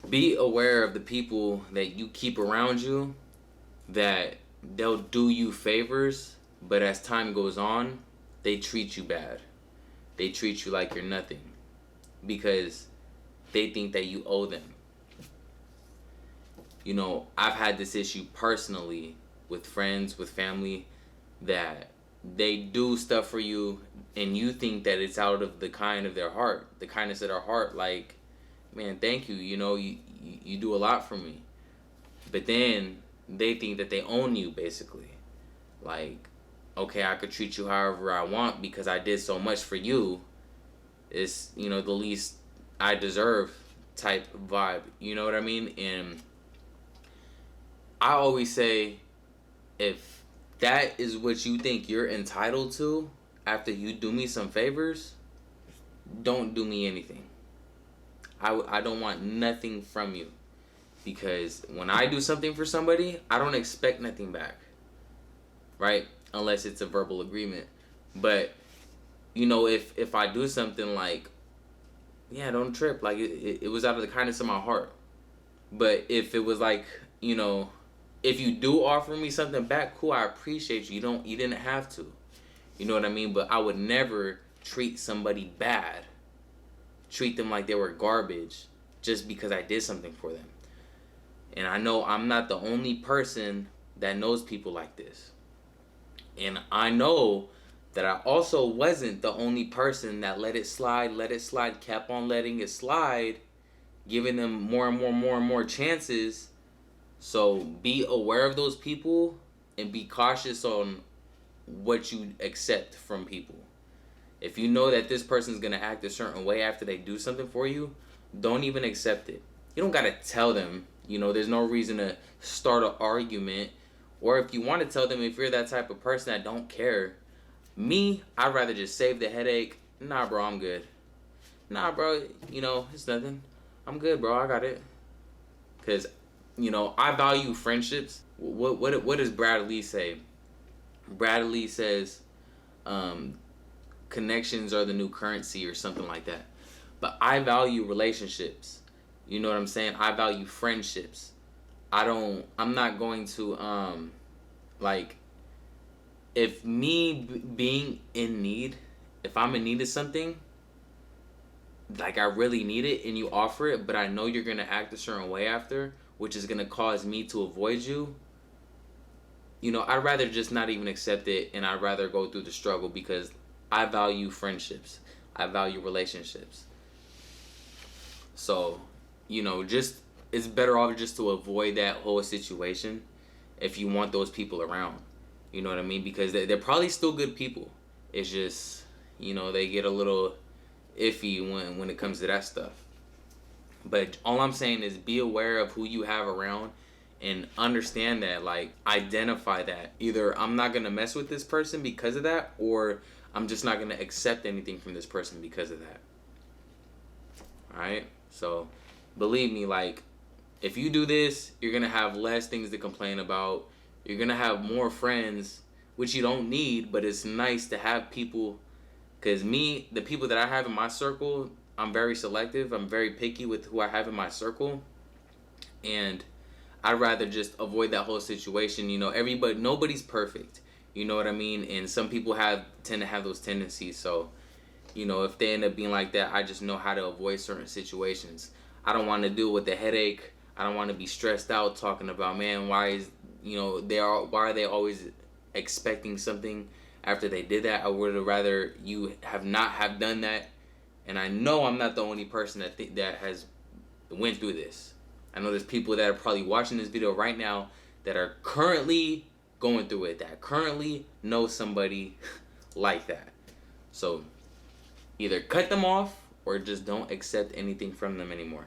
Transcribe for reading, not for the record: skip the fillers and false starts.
Be aware of the people that you keep around you, that they'll do you favors, but as time goes on, they treat you bad. They treat you like you're nothing because they think that you owe them. You know, I've had this issue personally with friends, with family, that they do stuff for you and you think that it's out of the kind of their heart, the kindness of their heart. Like, man, thank you. You know, you do a lot for me. But then they think that they own you, basically. Like, okay, I could treat you however I want because I did so much for you. It's, you know, the least I deserve type vibe. You know what I mean? And I always say, if that is what you think you're entitled to after you do me some favors, don't do me anything. I don't want nothing from you. Because when I do something for somebody, I don't expect nothing back. Right? Unless it's a verbal agreement. But, you know, if I do something like, yeah, don't trip. Like, it was out of the kindness of my heart. But if it was like, you know, if you do offer me something back, cool, I appreciate you. You didn't have to. You know what I mean? But I would never treat somebody bad. Treat them like they were garbage just because I did something for them. And I know I'm not the only person that knows people like this. And I know that I also wasn't the only person that let it slide, kept on letting it slide, giving them more and more chances. So be aware of those people and be cautious on what you accept from people. If you know that this person's going to act a certain way after they do something for you, don't even accept it. You don't got to tell them. You know, there's no reason to start an argument. Or if you want to tell them, if you're that type of person that don't care, I'd rather just save the headache. Nah, bro, I'm good. Nah, bro, you know, it's nothing. I'm good, bro, I got it. Because, you know, I value friendships. What does Brad Lee say? Brad Lee says, connections are the new currency or something like that. But I value relationships. You know what I'm saying? I value friendships. I'm not going to, like, if being in need, if I'm in need of something, like I really need it and you offer it, but I know you're going to act a certain way after, which is going to cause me to avoid you, you know, I'd rather just not even accept it, and I'd rather go through the struggle because I value friendships. I value relationships. So, you know, just it's better off just to avoid that whole situation if you want those people around. You know what I mean? Because they're probably still good people. It's just, you know, they get a little iffy when it comes to that stuff. But all I'm saying is be aware of who you have around and understand that, like, identify that. Either I'm not going to mess with this person because of that, or I'm just not going to accept anything from this person because of that. Alright? So, believe me, like, if you do this, you're going to have less things to complain about. You're going to have more friends, which you don't need, but it's nice to have people. Because the people that I have in my circle, I'm very selective. I'm very picky with who I have in my circle. And I'd rather just avoid that whole situation. You know, nobody's perfect. You know what I mean? And some people tend to have those tendencies. So, you know, if they end up being like that, I just know how to avoid certain situations. I don't want to deal with the headache. I don't want to be stressed out talking about, man, why are they always expecting something after they did that? I would have rather you have not have done that. And I know I'm not the only person that has went through this. I know there's people that are probably watching this video right now that are currently going through it, that currently know somebody like that. So either cut them off or just don't accept anything from them anymore.